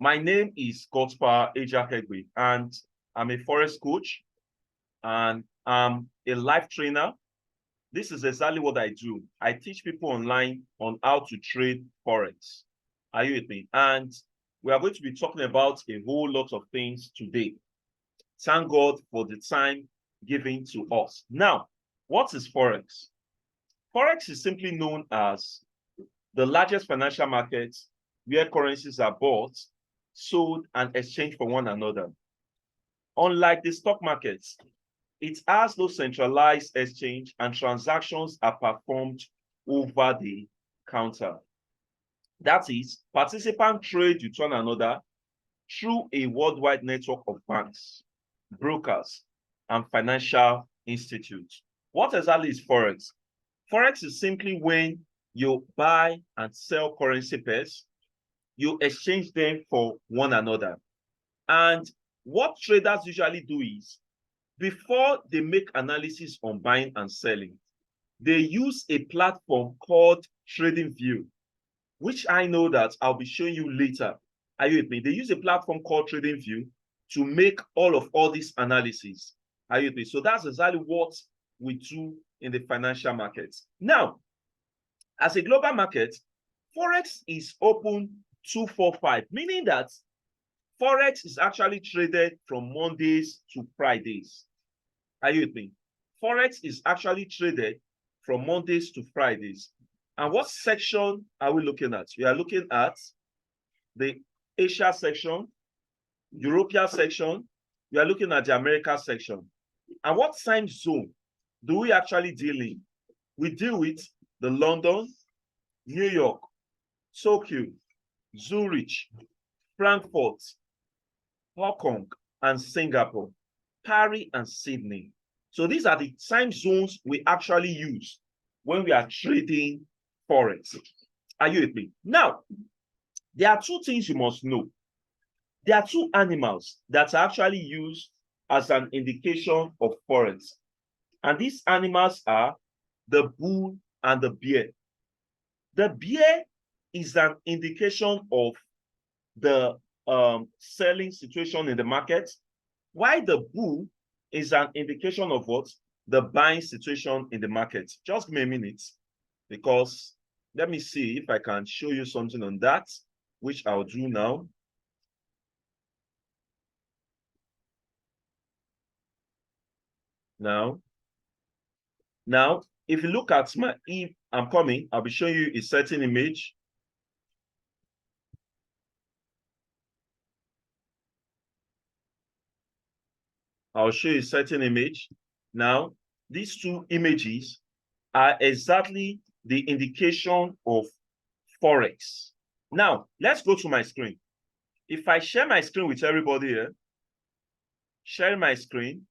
My name is Godpa Ejakegbe, and I'm a Forex coach and I'm a life trainer. This is exactly what I do. I teach people online on how to trade Forex. Are you with me? And we are going to be talking about a whole lot of things today. Thank God for the time given to us. Now, what is Forex? Forex is simply known as the largest financial market where currencies are bought, sold, and exchanged for one another. Unlike the stock markets, it has no centralized exchange and transactions are performed over the counter. That is, participants trade with one another through a worldwide network of banks, brokers, and financial institutes. What exactly is Forex? Forex is simply when you buy and sell currency pairs, you exchange them for one another. And what traders usually do is, before they make analysis on buying and selling, they use a platform called TradingView, which I know that I'll be showing you later. Are you with me? They use a platform called TradingView to make all this analysis. Are you with me? So that's exactly what we do in the financial markets. Now, as a global market, Forex is open 245, meaning that Forex is actually traded from Mondays to Fridays. Are you with me? Forex is actually traded from Mondays to Fridays. And what section are we looking at? We are looking at the Asia section, European section. We are looking at the America section. And what time zone do we actually deal in? We deal with the London, New York, Tokyo, Zurich, Frankfurt, Hong Kong, and Singapore, Paris, and Sydney. So these are the time zones we actually use when we are trading Forex. Are you with me? Now, there are two things you must know. There are two animals that are actually used as an indication of Forex. And these animals are the bull and the bear. The bear is an indication of the selling situation in the market, while the bull is an indication of what? The buying situation in the market. Just give me a minute, because let me see if I can show you something on that, which I'll do now. Now, if you look at my, if I'm coming, I'll be showing you a certain image. I'll show you a certain image. Now, these two images are exactly the indication of Forex. Now, let's go to my screen. If I share my screen with everybody here, share my screen,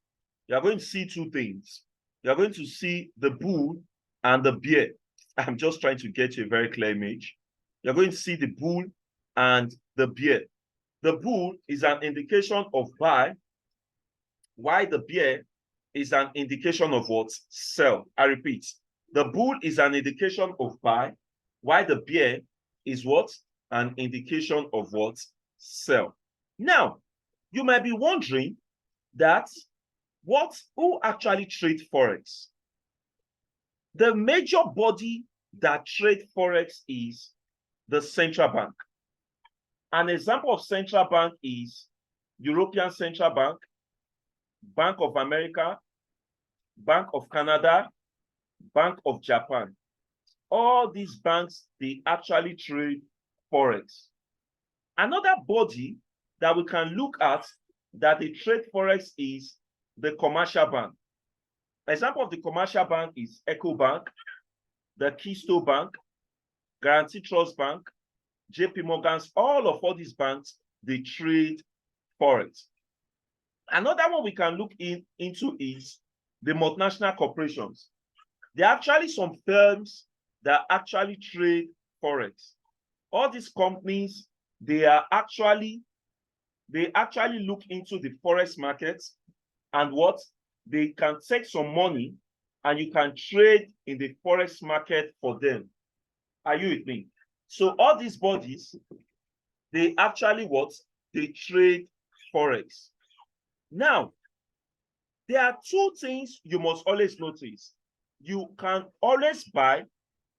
you're going to see two things. You're going to see the bull and the bear. I'm just trying to get you a very clear image. You're going to see the bull and the bear. The bull is an indication of buy, while the bear is an indication of what? Sell. I repeat, the bull is an indication of buy, while the bear is what? An indication of what? Sell. Now, you might be wondering that who actually trades Forex? The major body that trades Forex is the central bank. An example of central bank is European Central Bank, Bank of America, Bank of Canada, Bank of Japan. All these banks, they actually trade Forex. Another body that we can look at that they trade Forex is the commercial bank. Example of the commercial bank is Eco Bank, the Keystone Bank, Guarantee Trust Bank, JP Morgan's, all these banks, they trade Forex. Another one we can look into is the multinational corporations. There are actually some firms that actually trade Forex. All these companies, they actually look into the Forex markets, and what? They can take some money and you can trade in the Forex market for them. Are you with me? So all these bodies, They actually what? They trade Forex. Now, there are two things you must always notice. You can always buy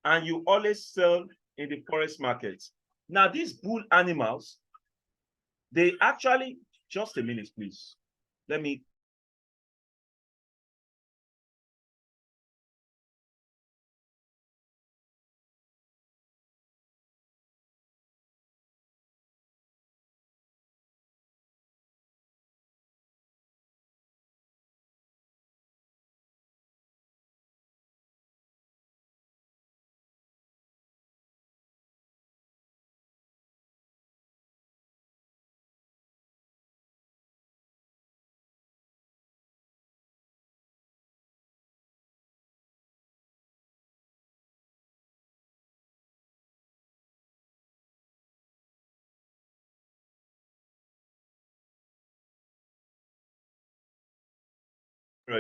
and you always sell in the Forex market. Now, these bull animals, they actually, just a minute, please. Let me.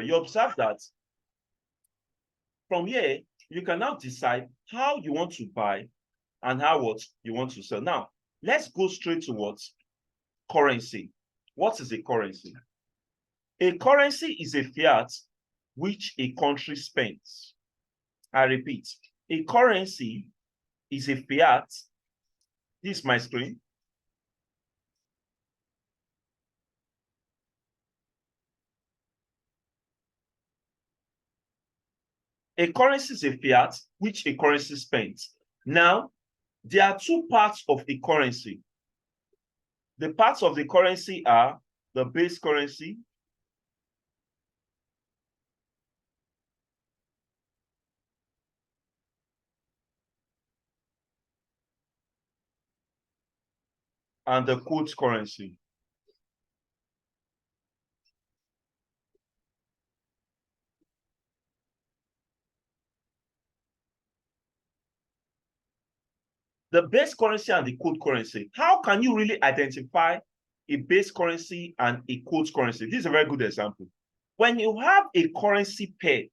You observe that from here, you can now decide how you want to buy and how what you want to sell. Now, let's go straight to what? Currency. What is a currency? A currency is a fiat which a country spends. I repeat, a currency is a fiat. This is my screen. A currency is a fiat which a currency spends. Now, there are two parts of a currency. The parts of the currency are the base currency and the quote currency. The base currency and the quote currency. How can you really identify a base currency and a quote currency? This is a very good example. When you have a currency pair,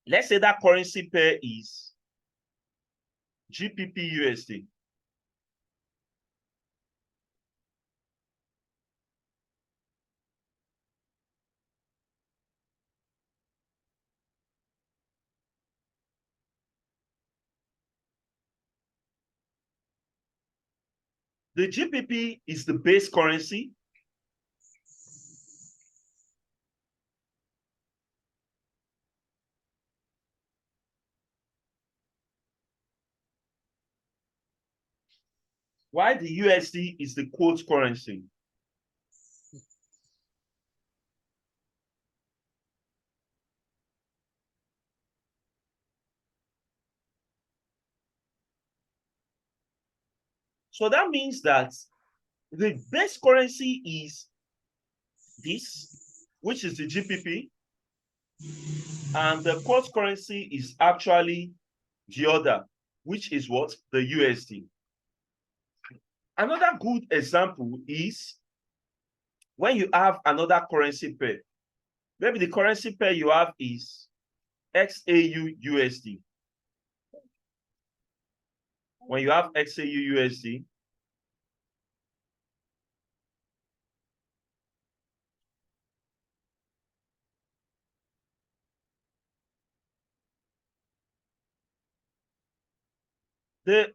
let's say that currency pair is GBP USD. The GBP is the base currency. While the USD is the quote currency. So that means that the base currency is this, which is the GBP, and the quote currency is actually the other, which is what? The USD. Another good example is when you have another currency pair. Maybe the currency pair you have is XAU USD. When you have XAU USD, the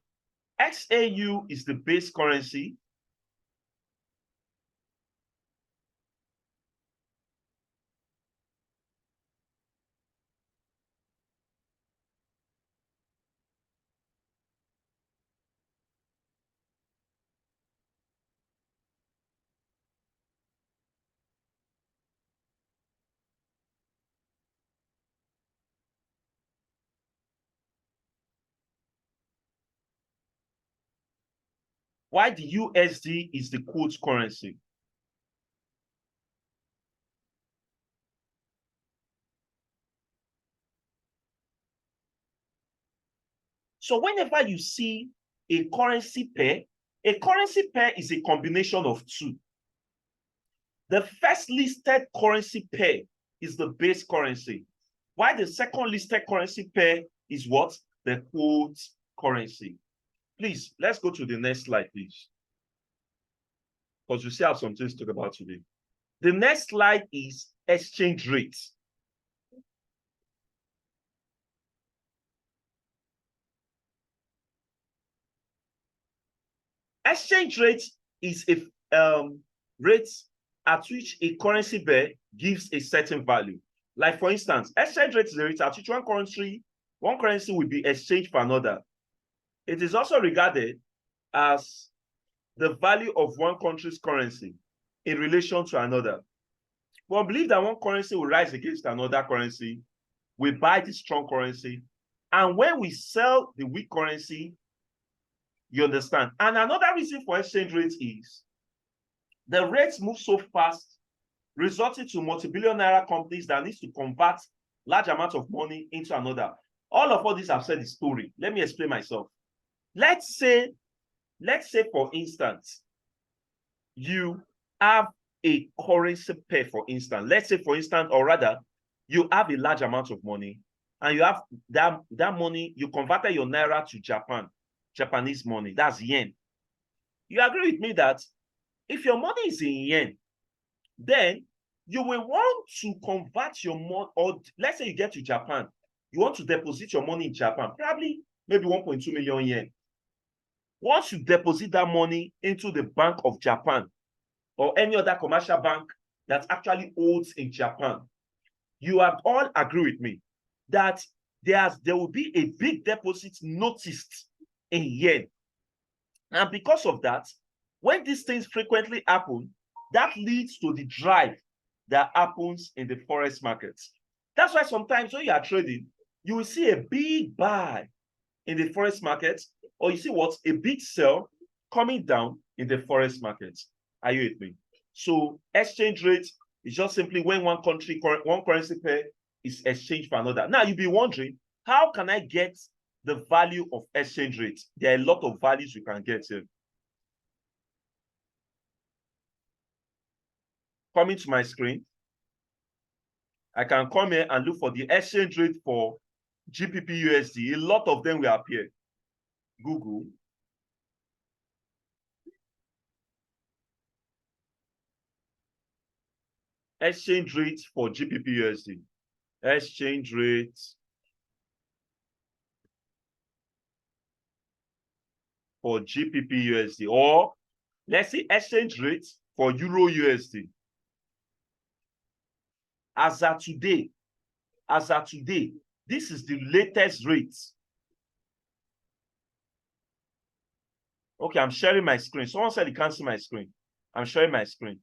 XAU is the base currency. While the USD is the quote currency. So whenever you see a currency pair is a combination of two. The first listed currency pair is the base currency, while the second listed currency pair is what? The quote currency. Please, let's go to the next slide, please. because we still have some things to talk about today. The next slide is exchange rates. Exchange rate is a rate at which a currency pair gives a certain value. Like for instance, exchange rate is the rate at which one currency will be exchanged for another. It is also regarded as the value of one country's currency in relation to another. We believe that one currency will rise against another currency. We buy the strong currency, and when we sell the weak currency, you understand. And another reason for exchange rates is the rates move so fast, resulting to multi-billion naira companies that need to convert large amounts of money into another. All this I've said is story. Let me explain myself. Let's say for instance, you have a currency pair, for instance. Let's say for instance, or rather, you have a large amount of money, and you have that money, you converted your naira to Japanese money, that's yen. You agree with me that if your money is in yen, then you will want to convert your money, or let's say you get to Japan, you want to deposit your money in Japan, probably maybe 1.2 million yen. Once you deposit that money into the Bank of Japan or any other commercial bank that actually holds in Japan, you have all agree with me that there will be a big deposit noticed in yen. And because of that, when these things frequently happen, that leads to the drive that happens in the forex markets. That's why sometimes when you are trading, you will see a big buy in the forex market, or you see what? A big sell coming down in the forex market. Are you with me? So exchange rate is just simply when one currency pair is exchanged for another. Now you'll be wondering, how can I get the value of exchange rate? There are a lot of values you can get here. Coming to my screen, I can come here and look for the exchange rate for GBP USD. A lot of them will appear. Google. Exchange rate for GBP USD. Exchange rate for GBP USD, or let's say exchange rate for Euro USD. As of today, this is the latest rate. Okay, I'm sharing my screen. Someone said you can't see my screen. I'm sharing my screen.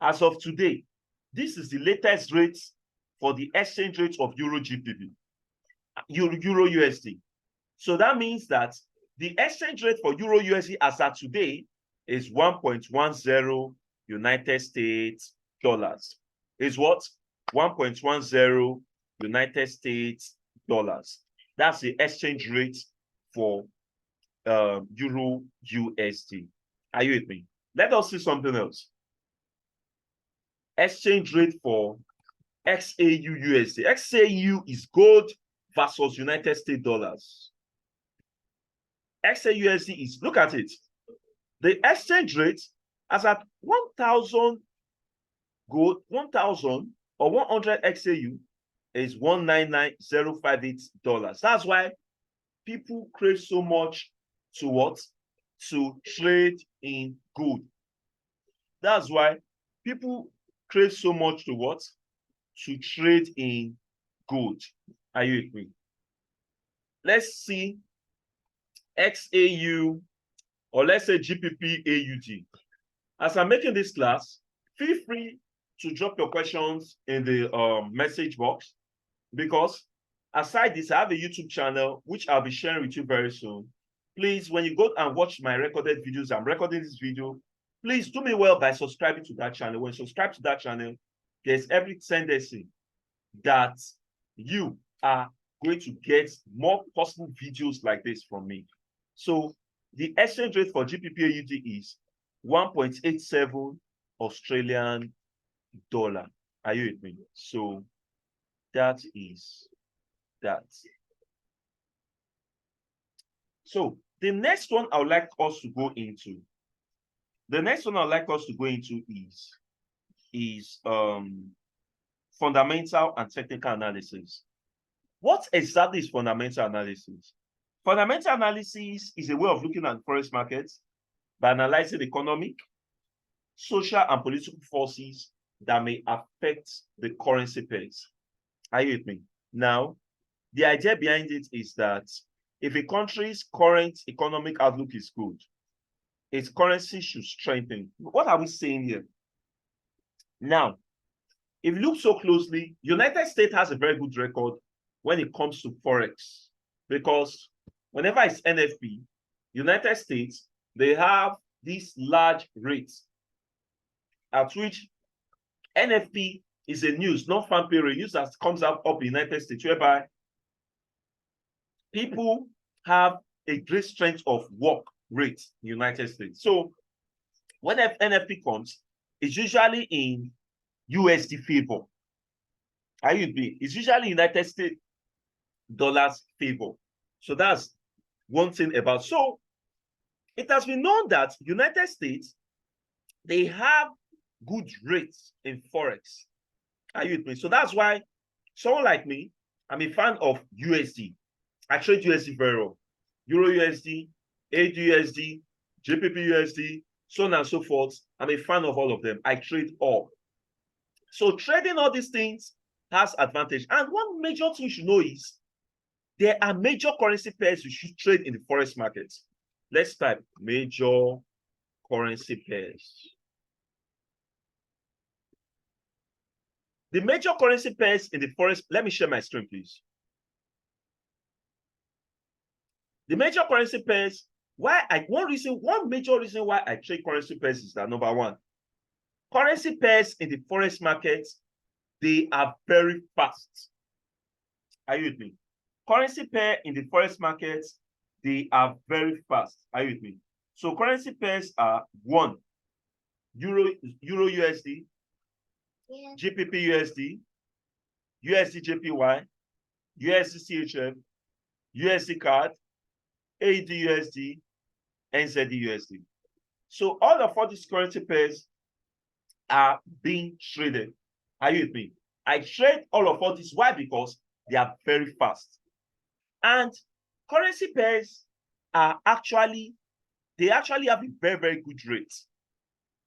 As of today, this is the latest rate for the exchange rate of Euro GBP, Euro USD. So that means that the exchange rate for Euro USD as of today is 1.10 United States dollars. Is what? 1.10 United States dollars. That's the exchange rate for Euro USD. Are you with me? Let us see something else. Exchange rate for XAU USD. XAU is gold versus United States dollars. XAU USD is, look at it. The exchange rate as at 1,000 gold, 1,000 or 100 XAU is $199,058. That's why people crave so much to what? To trade in gold. That's why people crave so much to what? To trade in gold. Are you with me? Let's see XAU, or let's say GBP AUD. As I'm making this class, feel free to drop your questions in the message box, because aside this, I have a YouTube channel which I'll be sharing with you very soon. Please, when you go and watch my recorded videos, I'm recording this video, please do me well by subscribing to that channel. When you subscribe to that channel, there's every tendency that you are going to get more possible videos like this from me. So the exchange rate for GBP AUD is 1.87 Australian dollar. Are you with me? So that is that. So the next one I would like us to go into The next one I'd like us to go into is fundamental and technical analysis. What exactly is fundamental analysis? Fundamental analysis is a way of looking at the forex markets by analyzing economic, social, and political forces that may affect the currency pairs. Are you with me? Now, the idea behind it is that if a country's current economic outlook is good, its currency should strengthen. What are we saying here? Now, if you look so closely, United States has a very good record when it comes to Forex, because whenever it's NFP, United States, they have these large rates at which NFP is a news, non-farm payroll news that comes out of the United States, whereby people have a great strength of work rate in the United States. So when NFP comes, it's usually in USD favor. Are you with me? It's usually United States dollars favor. So that's one thing about. So it has been known that United States, they have good rates in Forex. Are you with me? So that's why someone like me, I'm a fan of USD. I trade USD very well. Euro USD, AUD USD, JPP USD, so on and so forth. I'm a fan of all of them. I trade all. So trading all these things has advantage. And one major thing you should know is there are major currency pairs you should trade in the forex market. Let's type major currency pairs. The major currency pairs in the forex, let me share my screen, please. The major currency pairs, one major reason why I trade currency pairs is that number one, currency pairs in the forex market, they are very fast. Are you with me? Currency pair in the forex market, they are very fast. Are you with me? So currency pairs are one, Euro USD, yeah. GPP USD, USD JPY, USD CHF, USD CAD, AUD USD, NZD USD. So all these currency pairs are being traded. Are you with me? I trade all this. Why? Because they are very fast. And currency pairs are actually have a very, very good rate.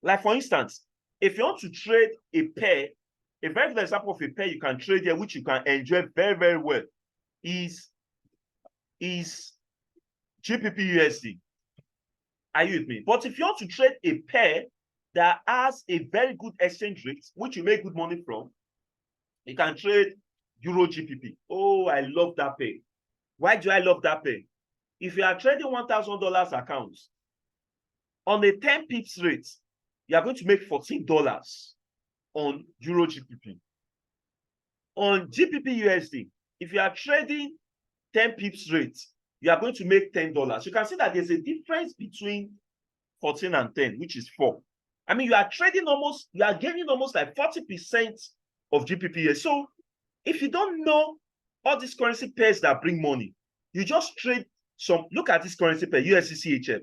Like for instance, if you want to trade a pair, a very good example of a pair you can trade here, which you can enjoy very, very well, is GPP USD. Are you with me? But if you want to trade a pair that has a very good exchange rate, which you make good money from, you can trade Euro GPP. Oh, I love that pair. Why do I love that pair? If you are trading $1,000 accounts on a 10 pips rate, you are going to make $14 on Euro GPP. On GPP USD, if you are trading 10 pips rate, you are going to make $10. You can see that there's a difference between 14 and 10, which is 4. I mean, you are gaining almost like 40% of GPP. So if you don't know all these currency pairs that bring money, you just trade some. Look at this currency pair, USD CHF.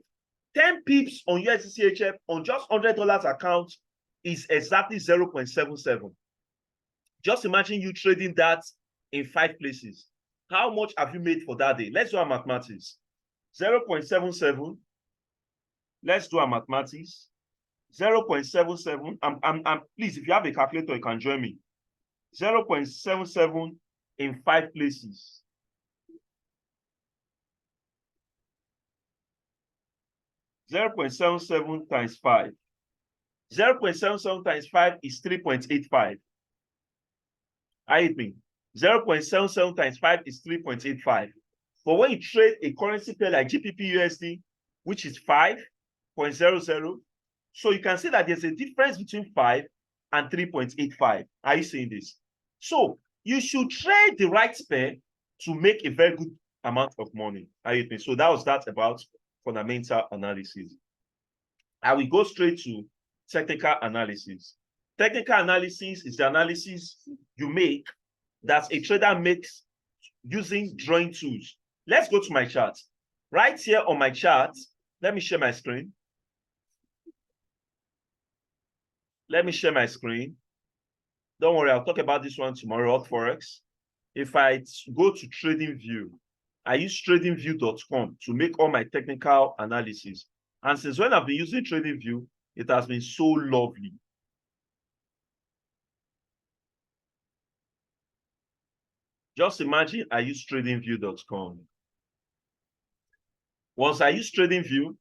10 pips on USD CHF on just $100 account is exactly 0.77. Just imagine you trading that in 5 places. How much have you made for that day? Let's do our mathematics. 0.77. Let's do our mathematics. 0.77. Please, if you have a calculator, you can join me. 0.77 in 5 places. (0.77 times 5). 0.77 times 5 is 3.85. Are you with me? 0.77 times 5 is 3.85. But when you trade a currency pair like GPP USD, which is 5.00, so you can see that there's a difference between 5 and 3.85. Are you seeing this? So you should trade the right pair to make a very good amount of money. Are you with me? So that was that about fundamental analysis. I will go straight to technical analysis. Technical analysis is the analysis you make that a trader makes using drawing tools. Let's go to my chart. Right here on my chart, let me share my screen. Let me share my screen. Don't worry, I'll talk about this one tomorrow at Forex. If I go to TradingView, I use tradingview.com to make all my technical analysis. And since when I've been using TradingView, it has been so lovely. Just imagine I use tradingview.com. Once I use TradingView,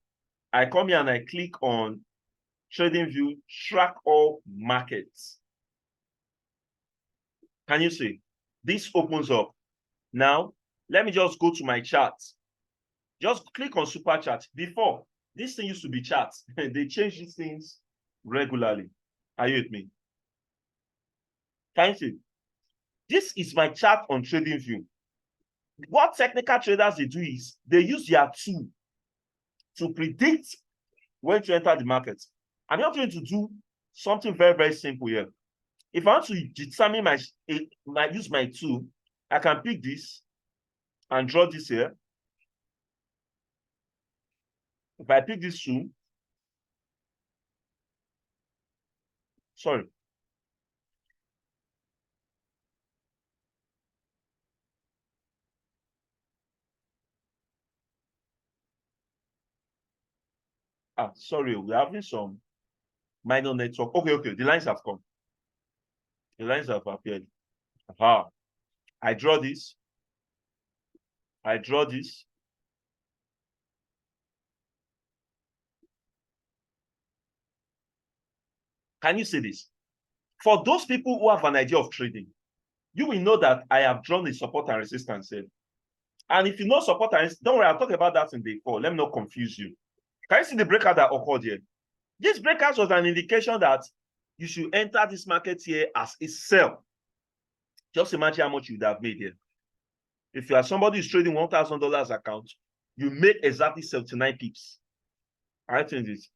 I come here and I click on TradingView, track all markets. Can you see? This opens up. Now, let me just go to my chart. Just click on super chart. Before, this thing used to be charts. They change these things regularly. Are you with me? Can you see? This is my chart on TradingView. What technical traders they do is they use their tool to predict when to enter the market. I'm not going to do something very, very simple here. If I want to determine use my tool, I can pick this and draw this here. If I pick this tool, sorry. Sorry, we're having some minor network. Okay, the lines have come. The lines have appeared. I draw this. I draw this. Can you see this? For those people who have an idea of trading, you will know that I have drawn the support and resistance here. And if you know support and resistance, don't worry, I'll talk about that in day 4. Let me not confuse you. Can you see the breakout that occurred here? This breakout was an indication that you should enter this market here as a sell. Just imagine how much you would have made here. If you are somebody who's trading $1,000 account, you make exactly 79 pips. I think this.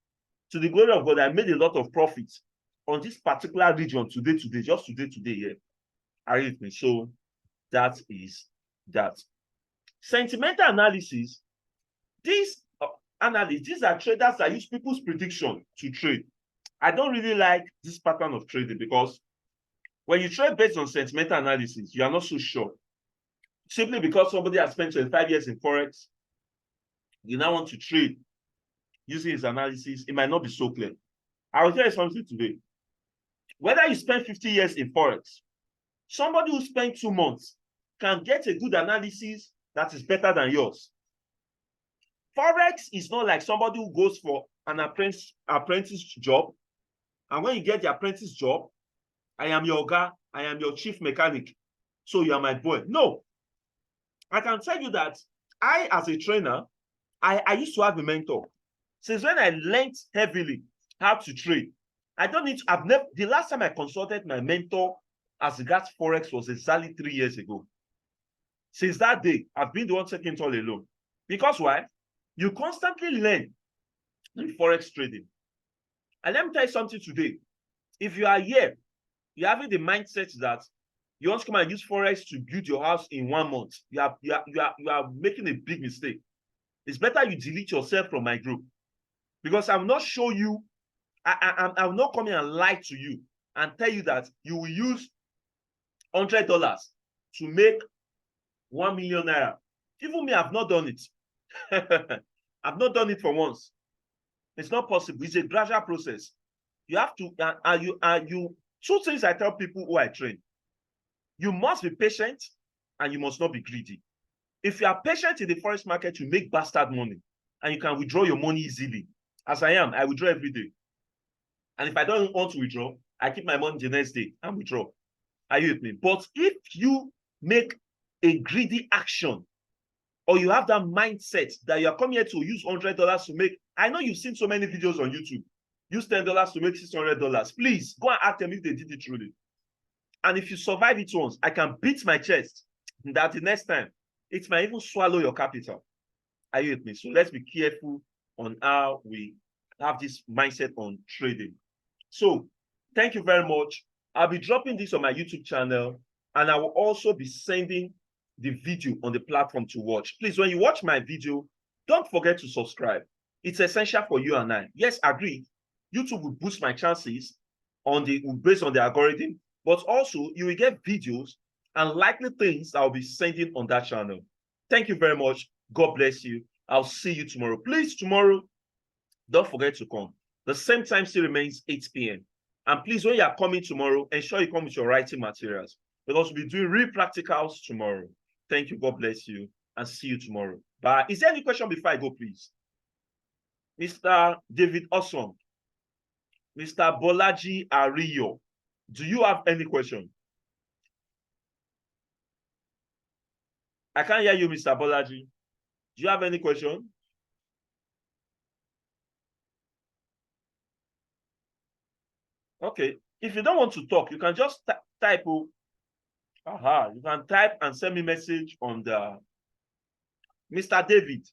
To the glory of God, I made a lot of profits on this particular region today, just today here. Are you with me? So that is that. Sentimental analysis, these are traders that use people's prediction to trade. I don't really like this pattern of trading because when you trade based on sentimental analysis, you are not so sure. Simply because somebody has spent 25 years in Forex, you now want to trade using his analysis, it might not be so clear. I will tell you something today. Whether you spend 50 years in Forex, somebody who spent 2 months can get a good analysis that is better than yours. Forex is not like somebody who goes for an apprentice job, and when you get the apprentice job, I am your guy, I am your chief mechanic, so you are my boy. No. I can tell you that I, as a trainer, I used to have a mentor. Since when I learned heavily how to trade, the last time I consulted my mentor as regards Forex was exactly 3 years ago. Since that day, I've been the one taking it all alone. Because why? You constantly learn in Forex trading. And let me tell you something today. If you are here, you're having the mindset that you want to come and use Forex to build your house in 1 month, you are making a big mistake. It's better you delete yourself from my group, because I will not show you, I will not come here and lie to you and tell you that you will use $100 to make 1 million naira. Even me, I've not done it. I've not done it for once. It's not possible. It's a gradual process. You have to, two things I tell people who I train. You must be patient and you must not be greedy. If you are patient in the Forex market, you make bastard money and you can withdraw your money easily. As I am, I withdraw every day. And if I don't want to withdraw, I keep my money the next day and withdraw. Are you with me? But if you make a greedy action, or you have that mindset that you are coming here to use $100 to make, I know you've seen so many videos on YouTube, use $10 to make $600. Please go and ask them if they did it truly. And if you survive it once, I can beat my chest that the next time, it might even swallow your capital. Are you with me? So let's be careful on how we have this mindset on trading. So thank you very much. I'll be dropping this on my YouTube channel, and I will also be sending the video on the platform to watch. Please, when you watch my video, don't forget to subscribe. It's essential for you and I. Yes, agree. YouTube will boost my chances based on the algorithm, but also you will get videos and likely things I'll be sending on that channel. Thank you very much. God bless you. I'll see you tomorrow. Please, tomorrow, don't forget to come. The same time still remains 8 p.m. And please, when you are coming tomorrow, ensure you come with your writing materials because we'll be doing real practicals tomorrow. Thank you. God bless you. And see you tomorrow. Bye. Is there any question before I go, please? Mr. David Awesome. Mr. Bolaji Ariyo. Do you have any question? I can't hear you, Mr. Bolaji. Do you have any question? Okay. If you don't want to talk, you can just type. You can type and send me message on the Mr. David.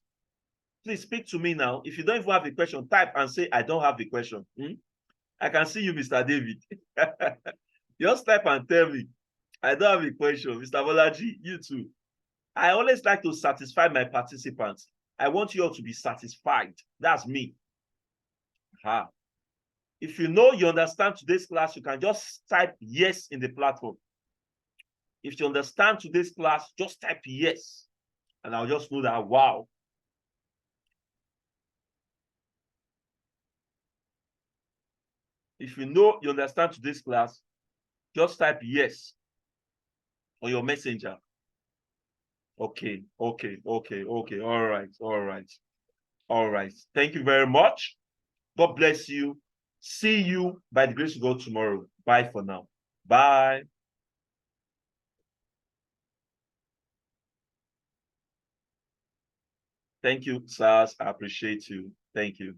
Please speak to me now. If you don't even have a question, type and say, I don't have a question. I can see you, Mr. David. Just type and tell me, I don't have a question. Mr. Bolaji, you too. I always like to satisfy my participants. I want you all to be satisfied. That's me. If you know you understand today's class, you can just type yes in the platform. If you understand today's class, just type yes. And I'll just know that, wow. If you know you understand today's class, just type yes on your messenger. Okay. All right. Thank you very much. God bless you. See you by the grace of God tomorrow. Bye for now. Bye. Thank you, sirs. I appreciate you. Thank you.